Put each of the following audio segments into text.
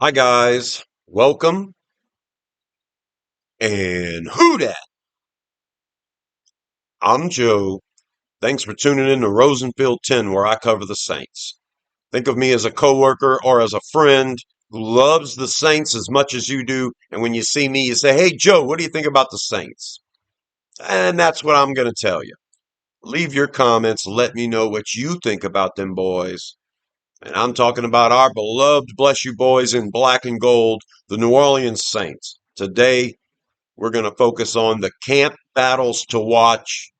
Hi guys, welcome and who dat? I'm Joe. Thanks for tuning in to Rosenfield 10 where I cover the Saints. Think of me as a coworker or as a friend who loves the Saints as much as you do, and when you see me you say, "Hey Joe, what do you think about the Saints?" And that's what I'm going to tell you. Leave your comments, let me know what you think about them boys. And I'm talking about our beloved bless you boys in black and gold, the New Orleans Saints. Today we're going to focus on the camp battles to watch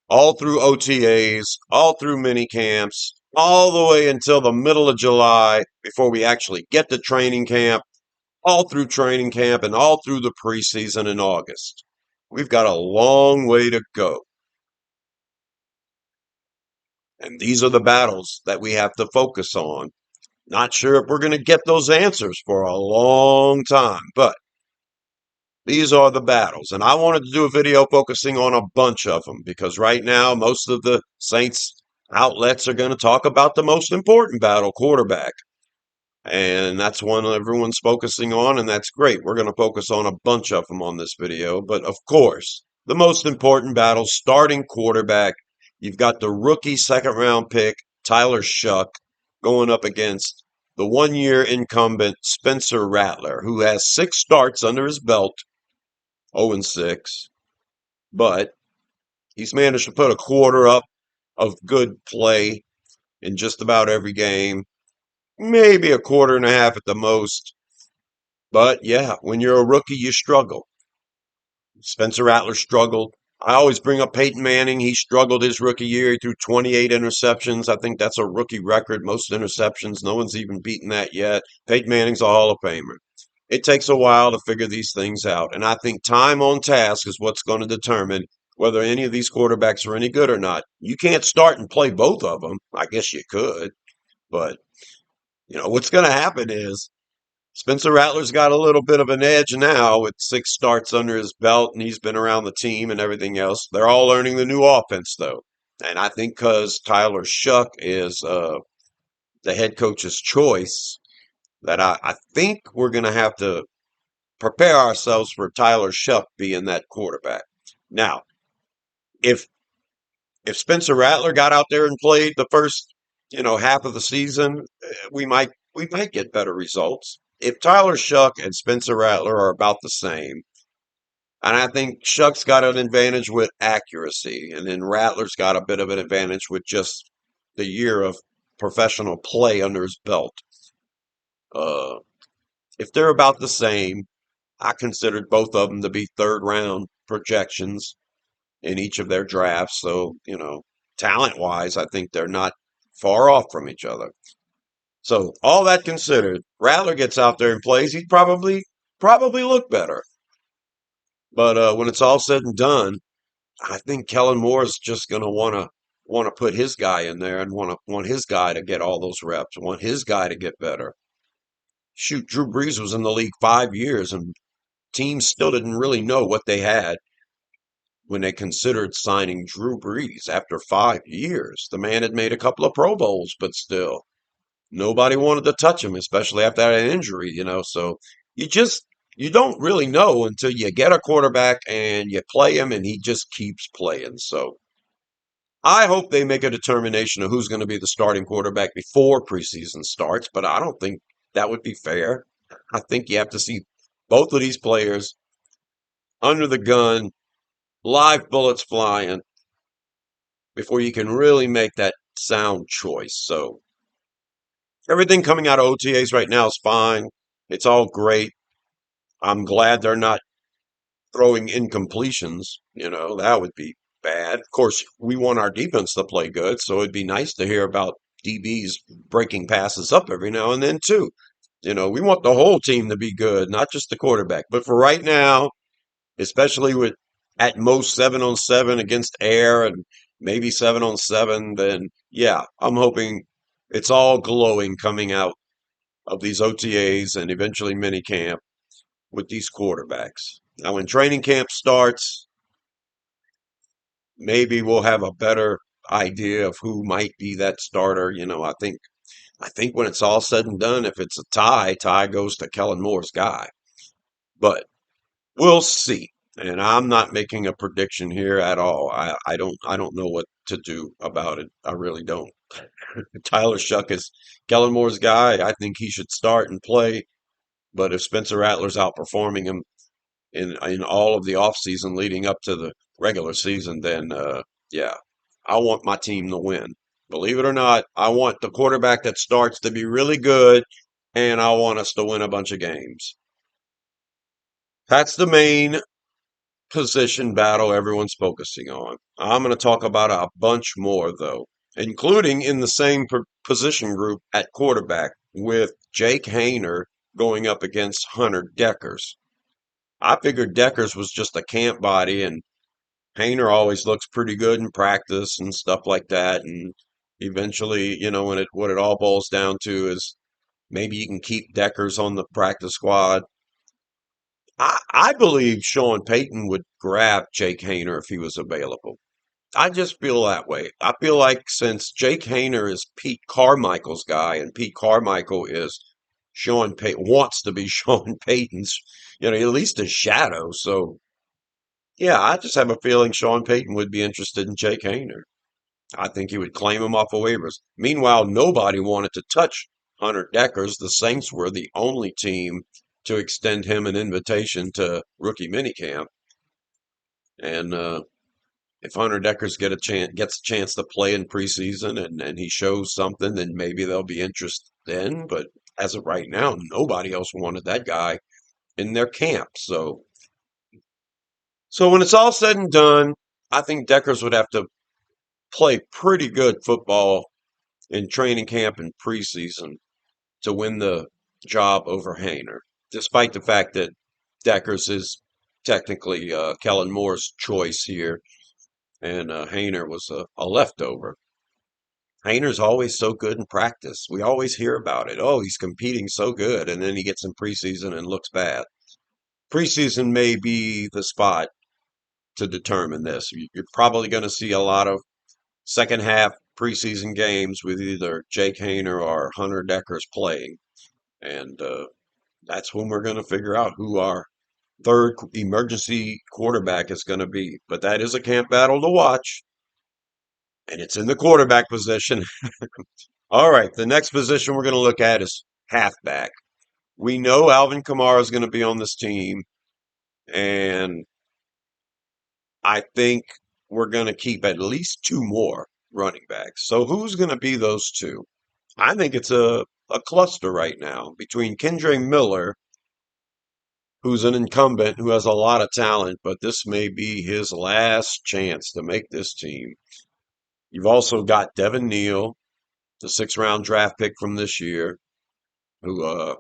all through OTAs, all through mini camps, all the way until the middle of July before we actually get to training camp, all through training camp, and all through the preseason in August. We've got a long way to go. And these are the battles that we have to focus on. Not sure if we're going to get those answers for a long time, but these are the battles. And I wanted to do a video focusing on a bunch of them because right now, most of the Saints outlets are going to talk about the most important battle, quarterback. And that's one everyone's focusing on, and that's great. We're going to focus on a bunch of them on this video. But of course, the most important battle, starting quarterback. You've got the rookie second round pick, Tyler Shuck, going up against the 1 year incumbent, Spencer Rattler, who has 6 starts under his belt 0-6, but he's managed to put a quarter up of good play in just about every game, maybe a quarter and a half at the most. But yeah, when you're a rookie, you struggle. Spencer Rattler struggled. I always bring up Peyton Manning. He struggled his rookie year. He threw 28 interceptions. I think that's a rookie record, most interceptions. No one's even beaten that yet. Peyton Manning's a Hall of Famer. It takes a while to figure these things out. And I think time on task is what's going to determine whether any of these quarterbacks are any good or not. You can't start and play both of them. I guess you could. But, what's going to happen is Spencer Rattler's got a little bit of an edge now with 6 starts under his belt, and he's been around the team and everything else. They're all learning the new offense, though. And I think because Tyler Shuck is the head coach's choice, that I think we're going to have to prepare ourselves for Tyler Shuck being that quarterback. Now, if Spencer Rattler got out there and played the first, half of the season, we might get better results. If Tyler Shuck and Spencer Rattler are about the same, and I think Shuck's got an advantage with accuracy, and then Rattler's got a bit of an advantage with just the year of professional play under his belt. Uh, if they're about the same, I considered both of them to be third round projections in each of their drafts. So, talent wise, I think they're not far off from each other. So, all that considered, Rattler gets out there and plays, he'd probably look better. But when it's all said and done, I think Kellen Moore is just going to want to put his guy in there and want his guy to get all those reps, want his guy to get better. Shoot, Drew Brees was in the league 5 years, and teams still didn't really know what they had when they considered signing Drew Brees after 5 years. The man had made a couple of Pro Bowls, but still, nobody wanted to touch him, especially after that injury. So you just you don't really know until you get a quarterback and you play him and he just keeps playing. So I hope they make a determination of who's going to be the starting quarterback before preseason starts, but I don't think that would be fair. I think you have to see both of these players under the gun, live bullets flying, before you can really make that sound choice. So everything coming out of OTAs right now is fine. It's all great. I'm glad they're not throwing incompletions. That would be bad. Of course, we want our defense to play good, so it'd be nice to hear about DBs breaking passes up every now and then, too. We want the whole team to be good, not just the quarterback. But for right now, especially with at most 7-on-7 against air and maybe 7-on-7, then yeah, I'm hoping it's all glowing coming out of these OTAs and eventually minicamp with these quarterbacks. Now, when training camp starts, maybe we'll have a better idea of who might be that starter. I I think when it's all said and done, if it's a tie, tie goes to Kellen Moore's guy. But we'll see. And I'm not making a prediction here at all. I don't know what to do about it. I really don't. Tyler Shuck is Kellen Moore's guy. I think he should start and play. But if Spencer Rattler's outperforming him in all of the offseason leading up to the regular season, then yeah, I want my team to win. Believe it or not, I want the quarterback that starts to be really good, and I want us to win a bunch of games. That's the main position battle everyone's focusing on. I'm going to talk about a bunch more, though, including in the same position group at quarterback with Jake Haener going up against Hunter Deckers. I figured Deckers was just a camp body, and Haener always looks pretty good in practice and stuff like that. And eventually, when what it all boils down to is maybe you can keep Deckers on the practice squad. I believe Sean Payton would grab Jake Haener if he was available. I just feel that way. I feel like since Jake Haener is Pete Carmichael's guy, and Pete Carmichael is Sean Payton, wants to be Sean Payton's, at least a shadow. So yeah, I just have a feeling Sean Payton would be interested in Jake Haener. I think he would claim him off of waivers. Meanwhile, nobody wanted to touch Hunter Deckers. The Saints were the only team to extend him an invitation to rookie minicamp. And if Hunter Deckers gets a chance to play in preseason and he shows something, then maybe they'll be interested in. But as of right now, nobody else wanted that guy in their camp. So when it's all said and done, I think Deckers would have to play pretty good football in training camp and preseason to win the job over Haener, despite the fact that Deckers is technically Kellen Moore's choice here, and Haener was a leftover. Hayner's always so good in practice. We always hear about it. Oh, he's competing so good, and then he gets in preseason and looks bad. Preseason may be the spot to determine this. You're probably going to see a lot of second half preseason games with either Jake Haener or Hunter Deckers playing. And that's when we're going to figure out who our third emergency quarterback is going to be. But that is a camp battle to watch, and it's in the quarterback position. All right, the next position we're going to look at is halfback. We know Alvin Kamara is going to be on this team, and I think we're going to keep at least two more running backs. So who's going to be those two? I think it's a cluster right now between Kendre Miller, who's an incumbent who has a lot of talent, but this may be his last chance to make this team. You've also got Devin Neal, the 6th-round draft pick from this year, who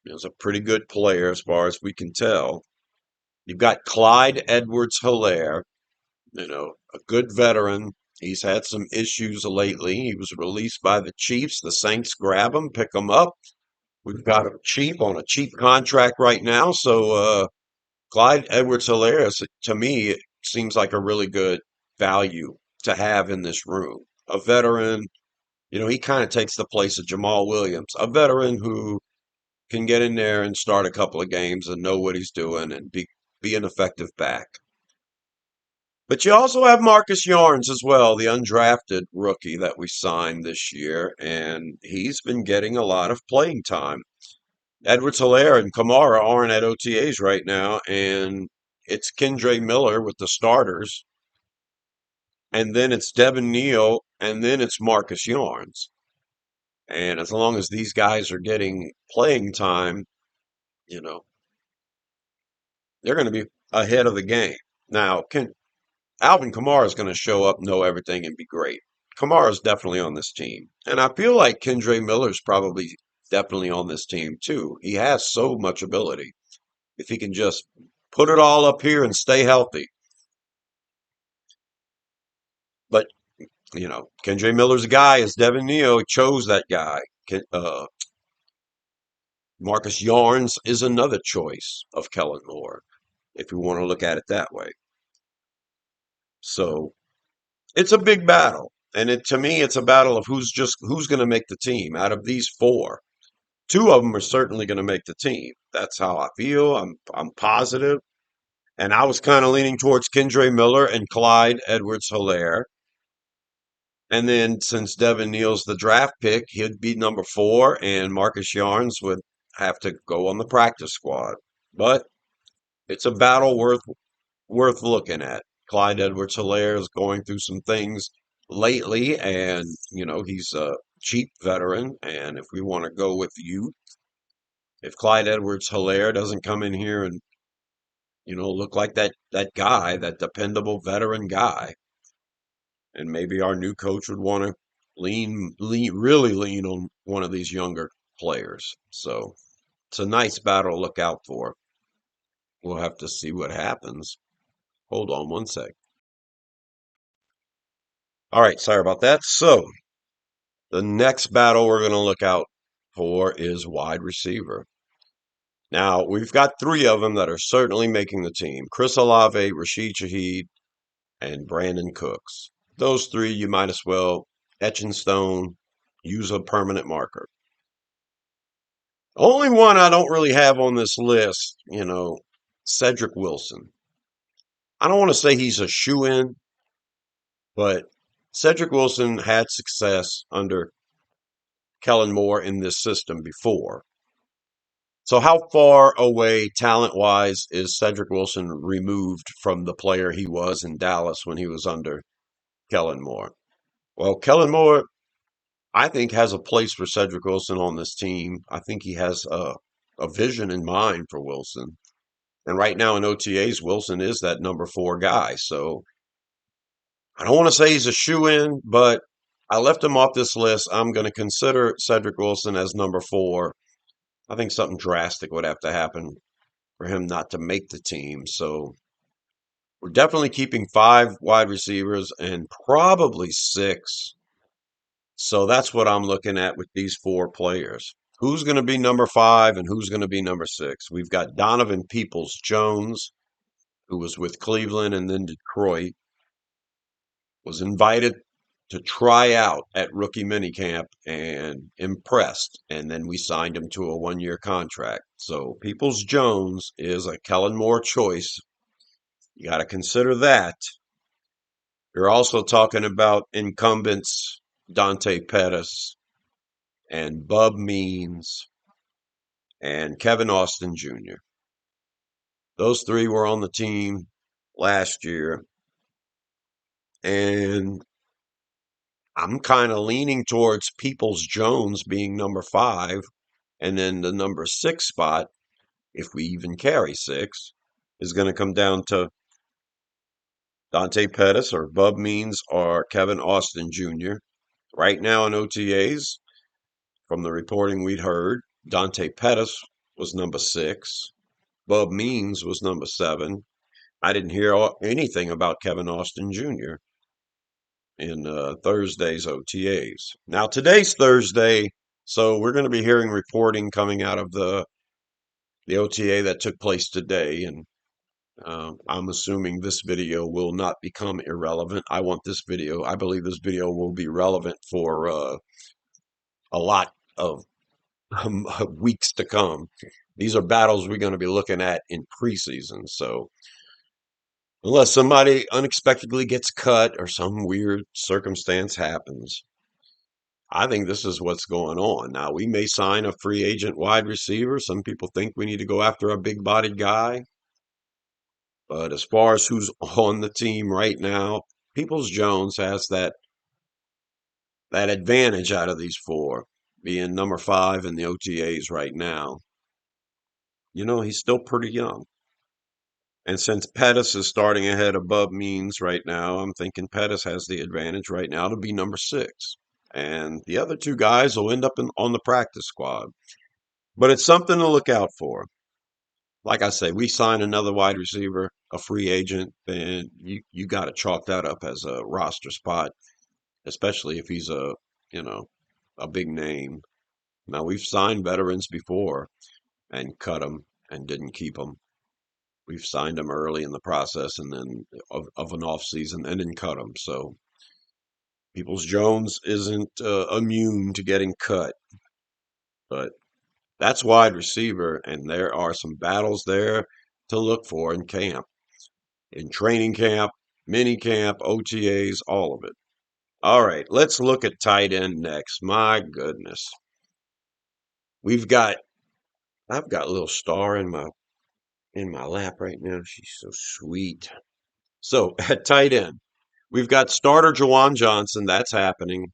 is a pretty good player as far as we can tell. You've got Clyde Edwards-Helaire, a good veteran. He's had some issues lately. He was released by the Chiefs. The Saints grab him, pick him up. We've got him cheap on a cheap contract right now. So Clyde Edwards-Helaire, to me, it seems like a really good value to have in this room. A veteran, he kind of takes the place of Jamal Williams, a veteran who can get in there and start a couple of games and know what he's doing and be an effective back. But you also have Marcus Yarns as well, the undrafted rookie that we signed this year, and he's been getting a lot of playing time. Edwards-Helaire and Kamara aren't at OTAs right now, and it's Kendre Miller with the starters, and then it's Devin Neal, and then it's Marcus Yarns. And as long as these guys are getting playing time, you know, they're going to be ahead of the game. Now, Alvin Kamara is going to show up, know everything, and be great. Kamara is definitely on this team. And I feel like Kendre Miller's probably definitely on this team too. He has so much ability. If he can just put it all up here and stay healthy. But, Kendre Miller's guy is Devin Neal. He chose that guy. Marcus Yarns is another choice of Kellen Moore, if you want to look at it that way. So it's a big battle. And to me, it's a battle of who's going to make the team out of these four. Two of them are certainly going to make the team. That's how I feel. I'm positive. And I was kind of leaning towards Kendre Miller and Clyde Edwards-Helaire. And then since Devin Neal's the draft pick, he'd be number 4, and Marcus Yarns would have to go on the practice squad. But it's a battle worth looking at. Clyde Edwards-Helaire is going through some things lately, and he's a cheap veteran. And if we want to go with youth, if Clyde Edwards-Helaire doesn't come in here and look like that guy, that dependable veteran guy, and maybe our new coach would want to really lean on one of these younger players. So it's a nice battle to look out for. We'll have to see what happens. Hold on one sec. All right, sorry about that. So the next battle we're going to look out for is wide receiver. Now, we've got 3 of them that are certainly making the team. Chris Olave, Rashid Shaheed, and Brandon Cooks. Those 3, you might as well etch in stone, use a permanent marker. Only one I don't really have on this list, Cedric Wilson. I don't want to say he's a shoe-in, but Cedric Wilson had success under Kellen Moore in this system before. So how far away, talent-wise, is Cedric Wilson removed from the player he was in Dallas when he was under Kellen Moore? Well, Kellen Moore, I think, has a place for Cedric Wilson on this team. I think he has a vision in mind for Wilson. And right now in OTAs, Wilson is that number 4 guy. So I don't want to say he's a shoe-in, but I left him off this list. I'm going to consider Cedric Wilson as number 4. I think something drastic would have to happen for him not to make the team. So we're definitely keeping 5 wide receivers and probably 6. So that's what I'm looking at with these 4 players. Who's going to be number 5 and who's going to be number 6? We've got Donovan Peoples-Jones, who was with Cleveland and then Detroit, was invited to try out at rookie minicamp and impressed. And then we signed him to a 1-year contract. So Peoples-Jones is a Kellen Moore choice. You got to consider that. You're also talking about incumbents Dante Pettis and Bub Means and Kevin Austin Jr. Those 3 were on the team last year. And I'm kind of leaning towards Peoples-Jones being number 5. And then the number 6 spot, if we even carry 6, is going to come down to Dante Pettis or Bub Means or Kevin Austin Jr. Right now in OTAs, from the reporting we'd heard, Dante Pettis was number 6. Bub Means was number 7. I didn't hear anything about Kevin Austin Jr. in Thursday's OTAs. Now, today's Thursday, so we're going to be hearing reporting coming out of the OTA that took place today, and I'm assuming this video will not become irrelevant. I believe this video will be relevant for a lot of weeks to come. These are battles we're going to be looking at in preseason. So unless somebody unexpectedly gets cut or some weird circumstance happens, I think this is what's going on. Now, we may sign a free agent wide receiver. Some people think we need to go after a big-bodied guy. But as far as who's on the team right now, Peoples-Jones has that advantage out of these 4, being number 5 in the OTAs right now. He's still pretty young. And since Pettis is starting ahead of Bub Means right now, I'm thinking Pettis has the advantage right now to be number 6. And the other 2 guys will end up on the practice squad. But it's something to look out for. Like I say, we sign another wide receiver, a free agent, then you got to chalk that up as a roster spot, especially if he's a big name. Now, we've signed veterans before and cut them and didn't keep them. We've signed them early in the process and then of an off season and then cut them. So Peoples-Jones isn't immune to getting cut, but that's wide receiver, and there are some battles there to look for in camp, in training camp, mini camp, OTAs, all of it. All right, let's look at tight end next. My goodness. We've got I've got a little star in my lap right now. She's so sweet. So at tight end, we've got starter Jawan Johnson. That's happening.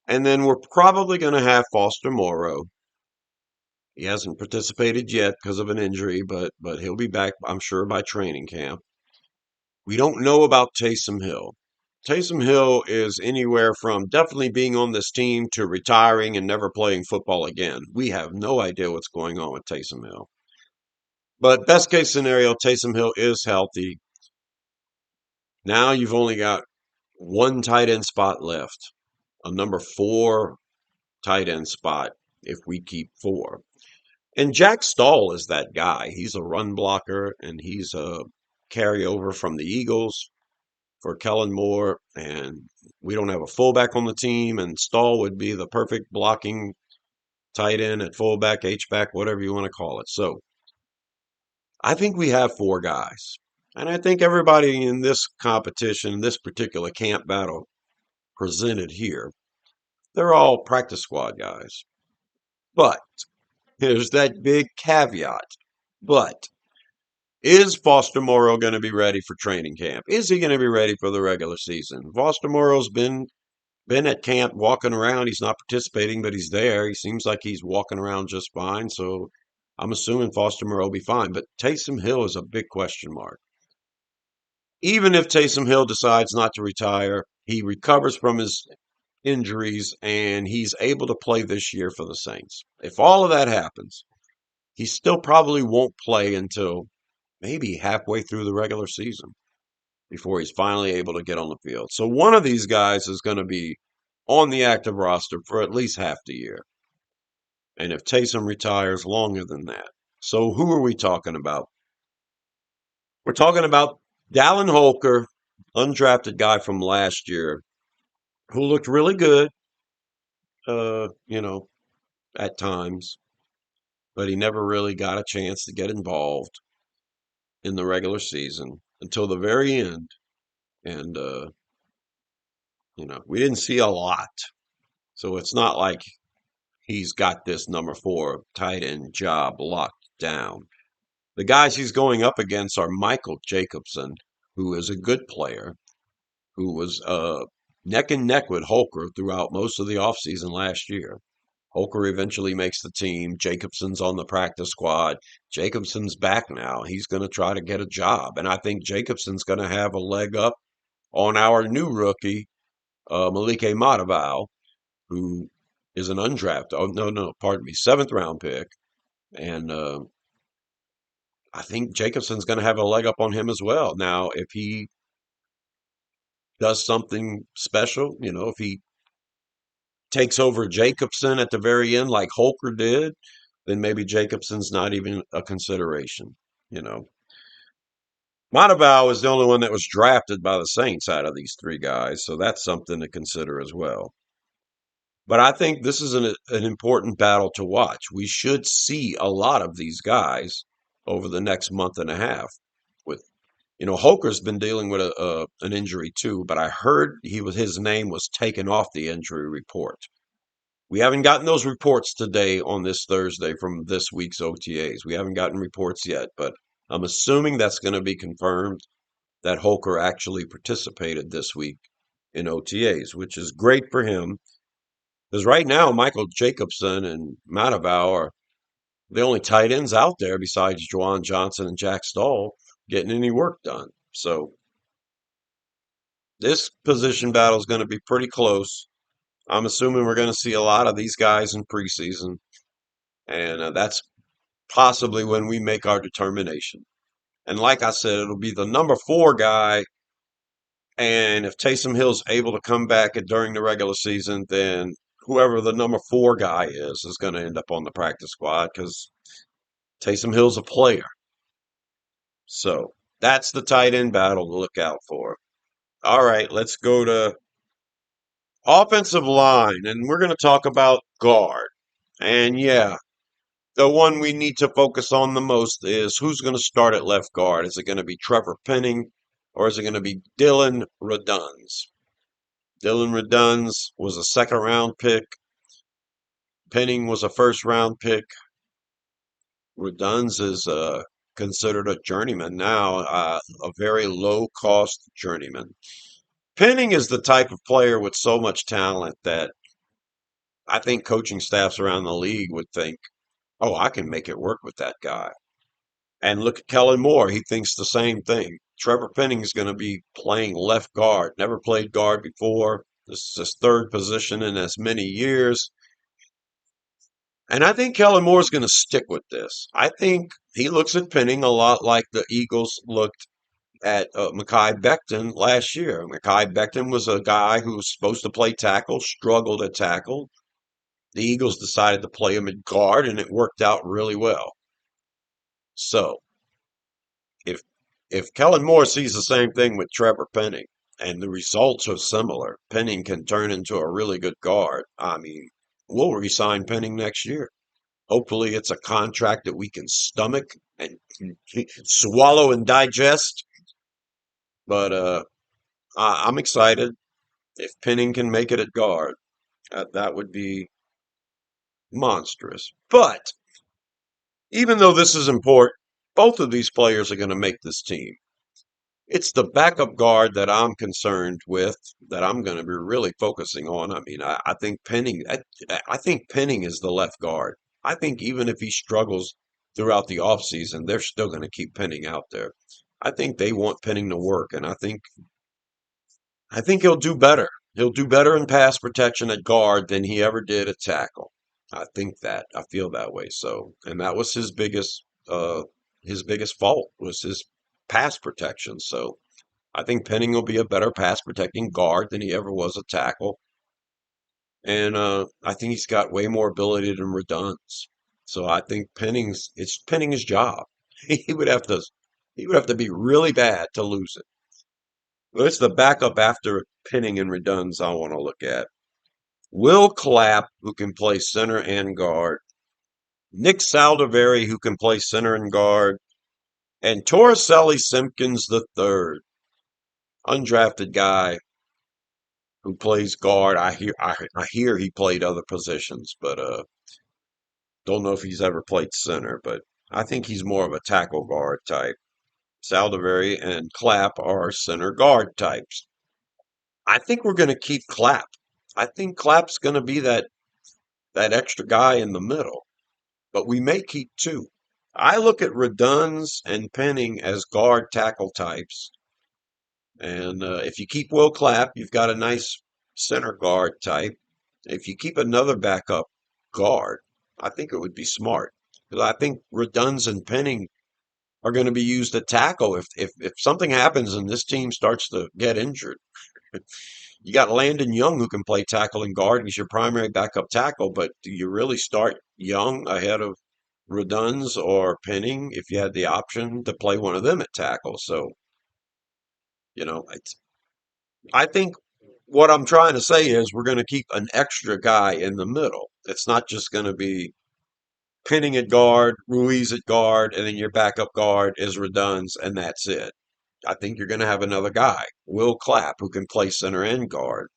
And then we're probably going to have Foster Moreau. He hasn't participated yet because of an injury, but he'll be back, I'm sure, by training camp. We don't know about Taysom Hill. Taysom Hill is anywhere from definitely being on this team to retiring and never playing football again. We have no idea what's going on with Taysom Hill. But best case scenario, Taysom Hill is healthy. Now you've only got one tight end spot left, a number 4 tight end spot if we keep 4. And Jack Stahl is that guy. He's a run blocker and he's a carryover from the Eagles for Kellen Moore. And we don't have a fullback on the team, and Stahl would be the perfect blocking tight end at fullback, H-back, whatever you want to call it. So I think we have 4 guys. And I think everybody in this competition, this particular camp battle presented here, they're all practice squad guys. But here's that big caveat. But is Foster Moreau going to be ready for training camp? Is he going to be ready for the regular season? Foster Moreau's been at camp walking around. He's not participating, but he's there. He seems like he's walking around just fine. So I'm assuming Foster Moreau will be fine. But Taysom Hill is a big question mark. Even if Taysom Hill decides not to retire, he recovers from his injuries and he's able to play this year for the Saints. If all of that happens, he still probably won't play until maybe halfway through the regular season before he's finally able to get on the field. So one of these guys is going to be on the active roster for at least half the year. And if Taysom retires, longer than that. So who are we talking about? We're talking about Dallin Holker, undrafted guy from last year, who looked really good, uh, you know, at times, but he never really got a chance to get involved in the regular season until the very end. And, we didn't see a lot. So it's not like he's got this number 4 tight end job locked down. The guys he's going up against are Michael Jacobson, who is a good player, who was neck and neck with Holker throughout most of the offseason last year. Holker eventually makes the team. Jacobson's on the practice squad. Jacobson's back now. He's going to try to get a job. And I think Jacobson's going to have a leg up on our new rookie, Malike Mataval, who is an undrafted. Oh, no, pardon me, 7th round pick. And I think Jacobson's going to have a leg up on him as well. Now, if he does something special, if he takes over Jacobson at the very end like Holker did, then maybe Jacobson's not even a consideration, you know. Monteval is the only one that was drafted by the Saints out of these 3 guys, so that's something to consider as well. But I think this is an important battle to watch. We should see a lot of these guys over the next month and a half. With Holker's been dealing with an injury too, but I heard his name was taken off the injury report. We haven't gotten those reports today on this Thursday from this week's OTAs. We haven't gotten reports yet, but I'm assuming that's going to be confirmed that Holker actually participated this week in OTAs, which is great for him. Because right now, Michael Jacobson and Mataval are the only tight ends out there besides Juwan Johnson and Jack Stahl getting any work done. So this position battle is going to be pretty close. I'm assuming we're going to see a lot of these guys in preseason, and that's possibly when we make our determination. And like I said, it'll be the number 4 guy. And if Taysom Hill's able to come back during the regular season, then whoever the number 4 guy is going to end up on the practice squad because Taysom Hill's a player. So that's the tight end battle to look out for. All right, let's go to Offensive line, and we're going to talk about guard. And yeah, the one we need to focus on the most is who's going to start at left guard. Is it going to be Trevor Penning or is it going to be Dylan Reduns? Dylan Reduns was a second round pick. Penning was a first round pick. Reduns is considered a journeyman now, a very low cost journeyman. Penning is the type of player with so much talent that I think coaching staffs around the league would think, oh, I can make it work with that guy. And look at Kellen Moore. He thinks the same thing. Trevor Penning is going to be playing left guard. Never played guard before. This is his third position in as many years. And I think Kellen Moore is going to stick with this. I think he looks at Penning a lot like the Eagles looked at Mekhi Becton last year. Mekhi Becton was a guy who was supposed to play tackle, struggled at tackle. The Eagles decided to play him at guard, and it worked out really well. So if if Kellen Moore sees the same thing with Trevor Penning, and the results are similar, Penning can turn into a really good guard. I mean, we'll re-sign Penning next year. Hopefully, it's a contract that we can stomach and swallow and digest. But I'm excited if Penning can make it at guard. That would be monstrous. But even though this is important, both of these players are going to make this team. It's the backup guard that I'm concerned with, that I'm going to be really focusing on. I mean, I think I think Penning is the left guard. I think even if he struggles throughout the offseason, they're still going to keep Penning out there. I think they want Penning to work, and I think he'll do better. He'll do better in pass protection at guard than he ever did at tackle. I think that. I feel that way. So, and that was his biggest fault was his pass protection. So, I think Penning will be a better pass protecting guard than he ever was a tackle. And I think he's got way more ability than Reduns. So I think it's Penning's job. He would have to be really bad to lose it. Well, it's the backup after Penning and Reduns I want to look at. Will Clapp, who can play center and guard. Nick Saldiveri, who can play center and guard. And Torricelli Simpkins the third, undrafted guy who plays guard. I hear he played other positions, but don't know if he's ever played center. But I think he's more of a tackle guard type. Saldiveri and Clapp are center guard types. I think we're going to keep Clapp. I think Clapp's going to be that extra guy in the middle, but we may keep two. I look at Reduns and Penning as guard tackle types, and if you keep Will Clapp, you've got a nice center guard type. If you keep another backup guard, I think it would be smart because I think Reduns and Penning are going to be used to tackle if something happens and this team starts to get injured. You got Landon Young who can play tackle and guard. He's your primary backup tackle, but do you really start Young ahead of Reduns or Penning if you had the option to play one of them at tackle? So, I think what I'm trying to say is we're going to keep an extra guy in the middle. It's not just going to be Penning at guard, Ruiz at guard, and then your backup guard is Reduns, and that's it. I think you're going to have another guy, Will Clapp, who can play center and guard.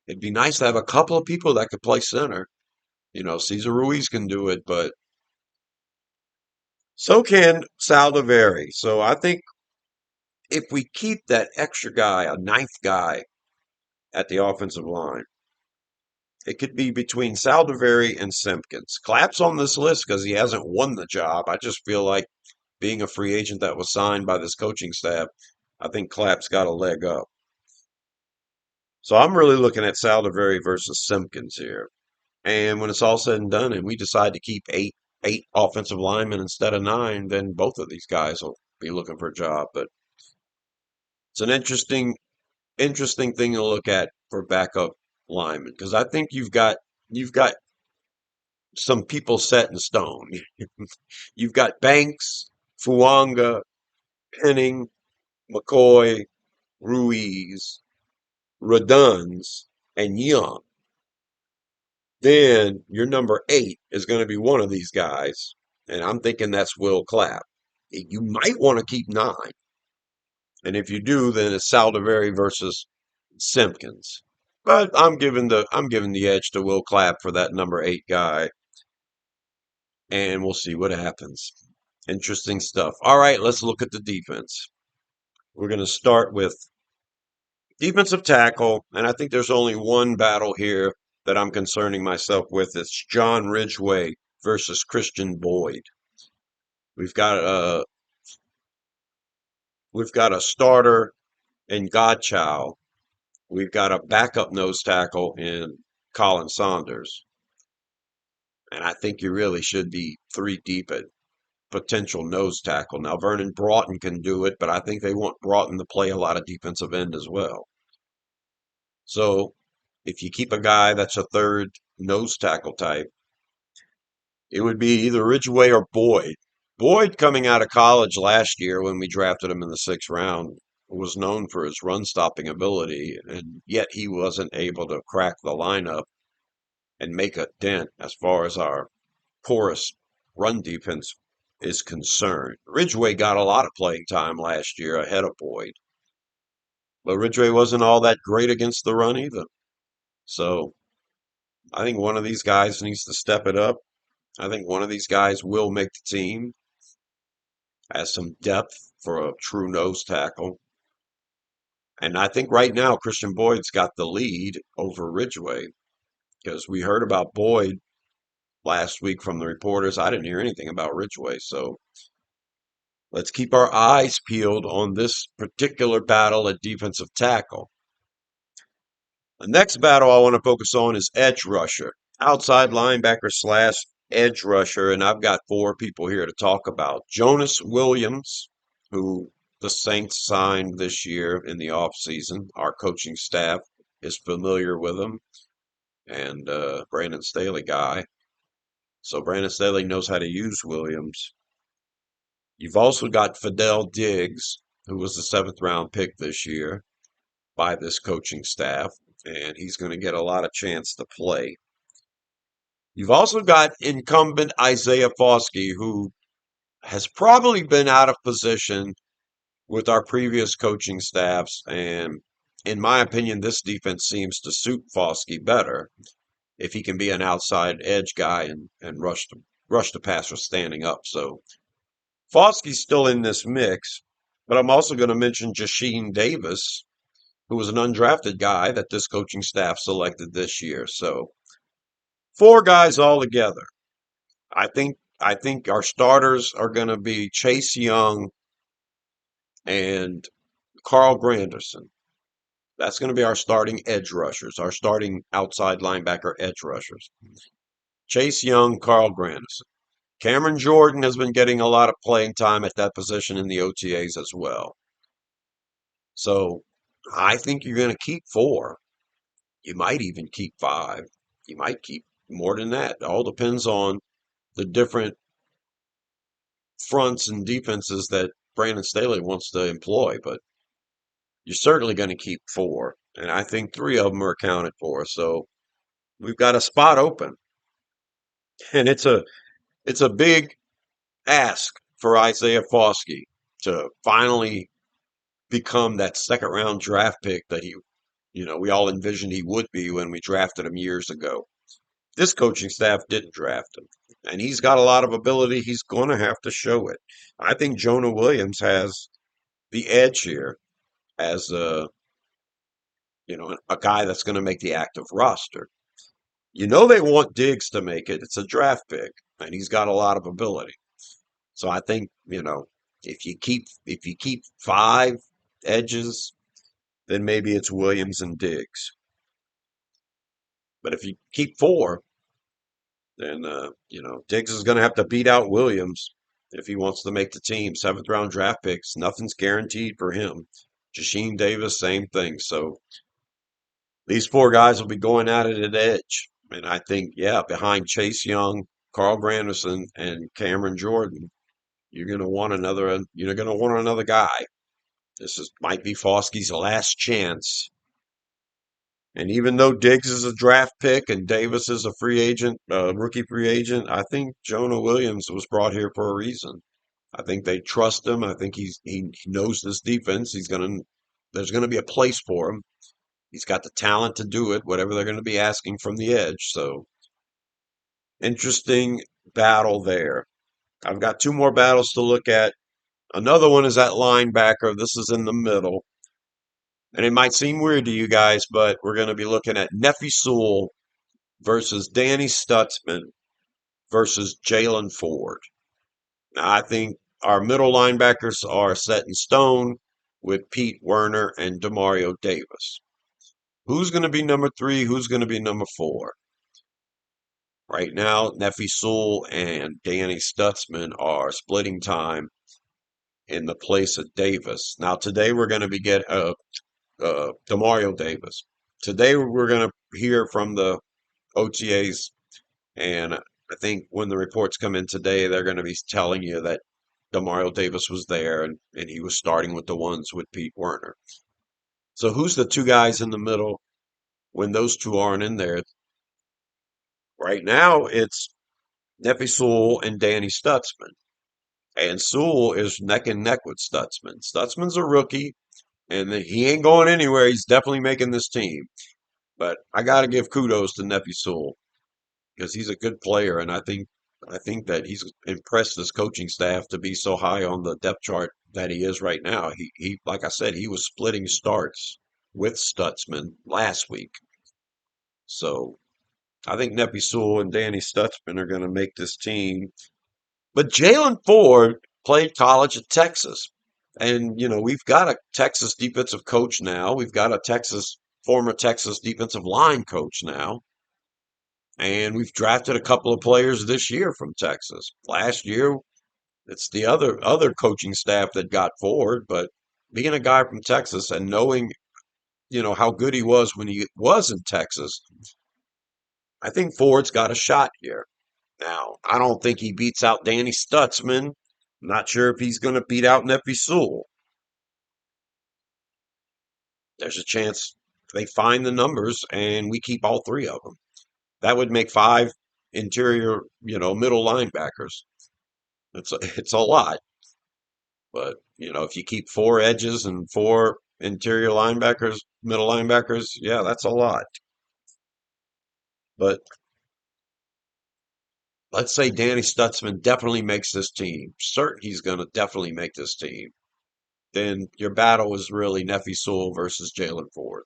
It'd be nice to have a couple of people that could play center. Cesar Ruiz can do it, but so can Saldiveri. So I think if we keep that extra guy, a ninth guy at the offensive line, it could be between Saldiveri and Simpkins. Clapp's on this list because he hasn't won the job. I just feel like being a free agent that was signed by this coaching staff, I think Clapp's got a leg up. So I'm really looking at Saldiveri versus Simpkins here. And when it's all said and done, and we decide to keep eight offensive linemen instead of nine, then both of these guys will be looking for a job. But it's an interesting thing to look at for backup linemen because I think you've got some people set in stone. You've got Banks, Fuanga, Penning, McCoy, Ruiz, Reduns. and young, then your number 8 is going to be one of these guys. And I'm thinking that's Will Clapp. You might want to keep 9. And if you do, then it's Saldiveri versus Simpkins. But I'm giving the edge to Will Clapp for that number 8 guy, and we'll see what happens. Interesting stuff. All right, let's look at the defense. We're going to start with defensive tackle, and I think there's only one battle here that I'm concerning myself with. It's John Ridgeway versus Christian Boyd. We've got a we've got a starter in Godchow. We've got a backup nose tackle in Colin Saunders. And I think you really should be 3 deep at potential nose tackle. Now, Vernon Broughton can do it, but I think they want Broughton to play a lot of defensive end as well. So if you keep a guy that's a third nose tackle type, it would be either Ridgeway or Boyd. Boyd, coming out of college last year when we drafted him in the 6th round, was known for his run stopping ability, and yet he wasn't able to crack the lineup and make a dent as far as our porous run defense is concerned. Ridgeway got a lot of playing time last year ahead of Boyd, but Ridgeway wasn't all that great against the run either. So I think one of these guys needs to step it up. I think one of these guys will make the team, has some depth for a true nose tackle. And I think right now Christian Boyd's got the lead over Ridgeway because we heard about Boyd last week from the reporters. I didn't hear anything about Ridgeway. So let's keep our eyes peeled on this particular battle at defensive tackle. The next battle I want to focus on is edge rusher, outside linebacker slash edge rusher, and I've got 4 people here to talk about. Jonas Williams, who the Saints signed this year in the offseason. Our coaching staff is familiar with him, and Brandon Staley guy. So Brandon Staley knows how to use Williams. You've also got Fidel Diggs, who was the 7th round pick this year by this coaching staff, and he's going to get a lot of chance to play. You've also got incumbent Isaiah Foskey, who has probably been out of position with our previous coaching staffs, and in my opinion, this defense seems to suit Foskey better if he can be an outside edge guy and rush the passer standing up. So Foskey's still in this mix, but I'm also going to mention Jasheen Davis, who was an undrafted guy that this coaching staff selected this year. So 4 guys all together. I think our starters are going to be Chase Young and Carl Granderson. That's going to be our starting edge rushers, our starting outside linebacker edge rushers. Chase Young, Carl Granderson. Cameron Jordan has been getting a lot of playing time at that position in the OTAs as well. So I think you're going to keep 4. You might even keep 5. You might keep more than that. It all depends on the different fronts and defenses that Brandon Staley wants to employ, but you're certainly going to keep 4. And I think 3 of them are accounted for. So we've got a spot open. And it's a big ask for Isaiah Foskey to finally become that 2nd round draft pick that we all envisioned he would be when we drafted him years ago. This coaching staff didn't draft him, and he's got a lot of ability. He's going to have to show it. I think Jonah Williams has the edge here as a guy that's going to make the active roster. They want Diggs to make it. It's a draft pick, and he's got a lot of ability. So I think, if you keep 5 edges, then maybe it's Williams and Diggs. But if you keep 4, then Diggs is going to have to beat out Williams if he wants to make the team. 7th round draft picks, nothing's guaranteed for him. Jasheen Davis, same thing. So these 4 guys will be going at it at edge. And I think, behind Chase Young, Carl Granderson, and Cameron Jordan, you're going to want another guy. Might be Foskey's last chance And even though Diggs is a draft pick and Davis is a free agent, rookie free agent, I think Jonah Williams was brought here for a reason. I think they trust him. I think he knows this defense. There's gonna be a place for him. He's got the talent to do it, whatever they're gonna be asking from the edge. So interesting battle there. I've got two more battles to look at. Another one is at linebacker. This is in the middle. And it might seem weird to you guys, but we're going to be looking at Nephi Sewell versus Danny Stutzman versus Jalen Ford. Now, I think our middle linebackers are set in stone with Pete Werner and Demario Davis. Who's going to be number 3? Who's going to be number 4? Right now, Nephi Sewell and Danny Stutzman are splitting time in the place of Davis. Now, today we're going to be Demario Davis. Today we're going to hear from the OTAs, and I think when the reports come in today, they're going to be telling you that Demario Davis was there and he was starting with the ones with Pete Werner. So who's the two guys in the middle when those two aren't in there? Right now, it's Nephi Sewell and Danny Stutzman. And Sewell is neck and neck with Stutzman. Stutzman's a rookie, and he ain't going anywhere. He's definitely making this team. But I got to give kudos to Nephi Sewell because he's a good player, and I think that he's impressed his coaching staff to be so high on the depth chart that he is right now. He like I said, he was splitting starts with Stutzman last week. So I think Nephi Sewell and Danny Stutzman are going to make this team. But Jalen Ford played college at Texas. And, we've got a Texas defensive coach now. We've got a former Texas defensive line coach now. And we've drafted a couple of players this year from Texas. Last year, it's the other coaching staff that got Ford, but being a guy from Texas and knowing, how good he was when he was in Texas, I think Ford's got a shot here. Now, I don't think he beats out Danny Stutzman. I'm not sure if he's going to beat out Nephi Sewell. There's a chance they find the numbers and we keep all three of them. That would make 5 interior, middle linebackers. It's a lot, but if you keep 4 edges and 4 interior linebackers, middle linebackers, yeah, that's a lot. But let's say Danny Stutzman definitely makes this team. Certain he's going to definitely make this team. Then your battle is really Nephi Sewell versus Jalen Ford.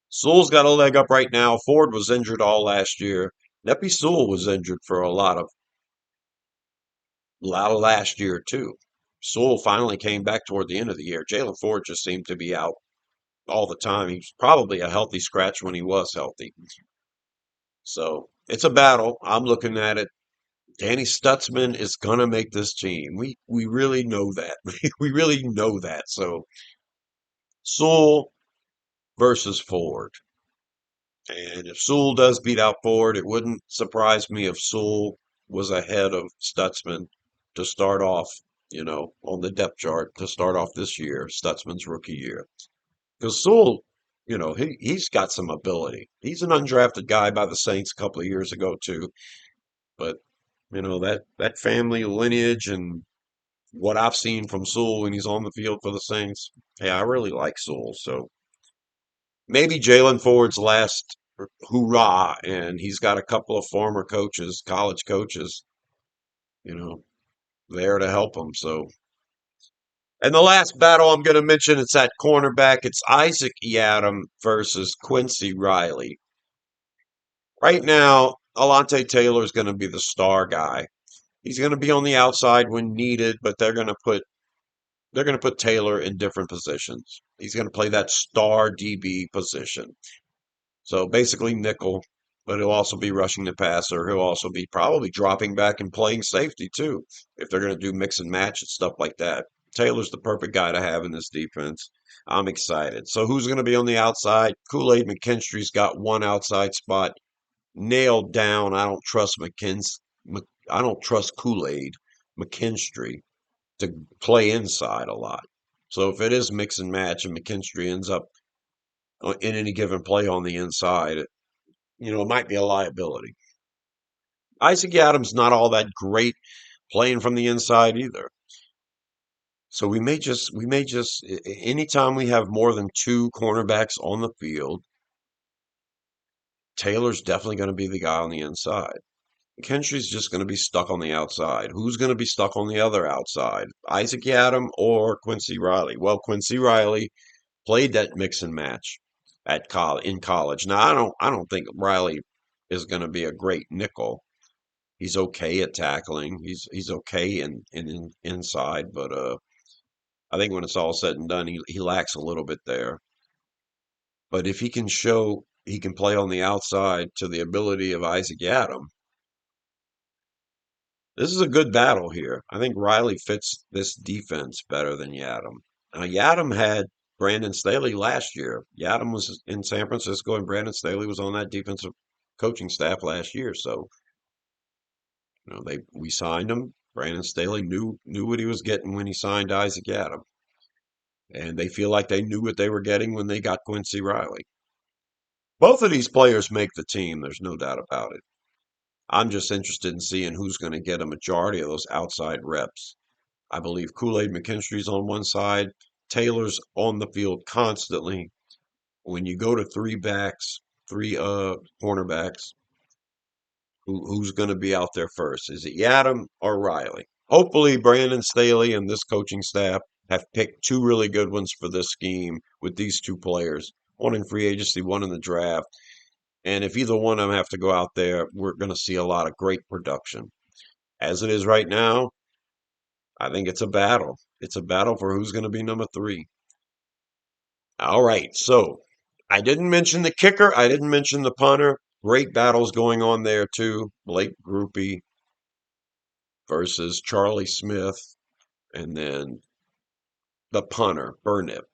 Sewell's got a leg up right now. Ford was injured all last year. Nephi Sewell was injured for a lot of last year too. Sewell finally came back toward the end of the year. Jalen Ford just seemed to be out all the time. He was probably a healthy scratch when he was healthy. So it's a battle. I'm looking at it. Danny Stutzman is gonna make this team. We really know that. We really know that. So Sewell versus Ford. And if Sewell does beat out Ford, it wouldn't surprise me if Sewell was ahead of Stutzman to start off, on the depth chart to start off this year, Stutzman's rookie year. Because Sewell, he's got some ability. He's an undrafted guy by the Saints a couple of years ago too. But that family lineage and what I've seen from Sewell when he's on the field for the Saints, hey, I really like Sewell. So maybe Jalen Ford's last hoorah, and he's got a couple of former coaches, college coaches, you know, there to help him. So, and the last battle I'm going to mention, it's at cornerback. It's Isaac Yiadom versus Quincy Riley. Right now, Alontae Taylor is going to be the star guy. He's going to be on the outside when needed, but they're going to put Taylor in different positions. He's going to play that star DB position. So basically nickel, but he'll also be rushing the passer. He'll also be probably dropping back and playing safety too, if they're going to do mix and match and stuff like that. Taylor's the perfect guy to have in this defense. I'm excited. So who's going to be on the outside? Kool-Aid McKinstry's got one outside spot nailed down. I don't trust Kool-Aid McKinstry to play inside a lot. So if it is mix and match and McKinstry ends up in any given play on the inside. It might be a liability. Isaac Adams not all that great playing from the inside either. So we may just anytime we have more than two cornerbacks on the field, Taylor's definitely going to be the guy on the inside. McKinstry's just going to be stuck on the outside. Who's going to be stuck on the other outside? Isaac Yiadom or Quincy Riley? Well, Quincy Riley played that mix and match in college. Now I don't think Riley is going to be a great nickel. He's okay at tackling. He's okay in inside, but I think when it's all said and done, he lacks a little bit there. But if he can show he can play on the outside to the ability of Isaac Yiadom, this is a good battle here. I think Riley fits this defense better than Yiadom. Now, Yiadom had Brandon Staley last year. Yiadom was in San Francisco, and Brandon Staley was on that defensive coaching staff last year. So, we signed him. Brandon Staley knew what he was getting when he signed Isaac Yiadom, and they feel like they knew what they were getting when they got Quincy Riley. Both of these players make the team. There's no doubt about it. I'm just interested in seeing who's going to get a majority of those outside reps. I believe Kool-Aid McKinstry's on one side. Taylor's on the field constantly. When you go to three cornerbacks, who's going to be out there first? Is it Yiadom or Riley? Hopefully, Brandon Staley and this coaching staff have picked two really good ones for this scheme with these two players, one in free agency, one in the draft. And if either one of them have to go out there, we're going to see a lot of great production. As it is right now, I think it's a battle. It's a battle for who's going to be number three. All right, so I didn't mention the kicker. I didn't mention the punter. Great battles going on there too. Blake Grupe versus Charlie Smith, and then the punter, Burnip.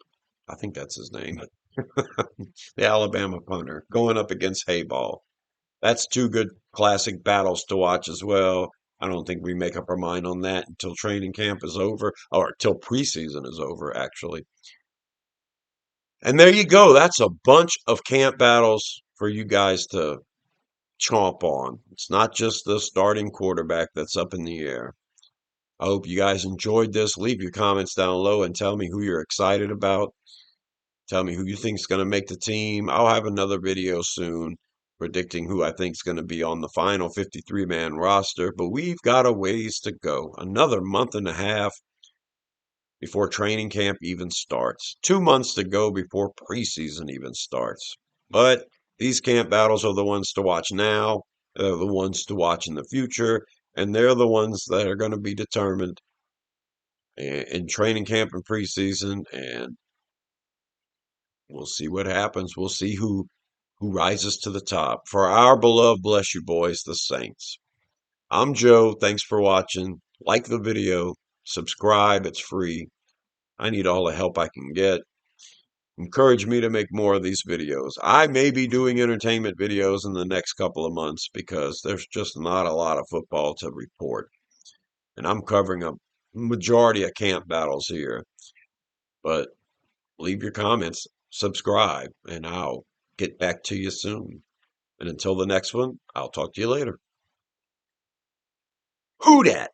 I think that's his name. The Alabama punter going up against Hayball. That's two good classic battles to watch as well. I don't think we make up our mind on that until training camp is over, or until preseason is over, actually. And there you go. That's a bunch of camp battles for you guys to chomp on. It's not just the starting quarterback that's up in the air. I hope you guys enjoyed this. Leave your comments down below and tell me who you're excited about. Tell me who you think is going to make the team. I'll have another video soon predicting who I think is going to be on the final 53-man roster. But we've got a ways to go. Another month and a half before training camp even starts. 2 months to go before preseason even starts. But these camp battles are the ones to watch now. They're the ones to watch in the future. And they're the ones that are going to be determined in training camp and preseason. And we'll see what happens. We'll see who rises to the top. For our beloved, bless you boys, the Saints. I'm Joe. Thanks for watching. Like the video. Subscribe. It's free. I need all the help I can get. Encourage me to make more of these videos. I may be doing entertainment videos in the next couple of months because there's just not a lot of football to report. And I'm covering a majority of camp battles here. But leave your comments, subscribe, and I'll get back to you soon. And until the next one, I'll talk to you later. Who dat?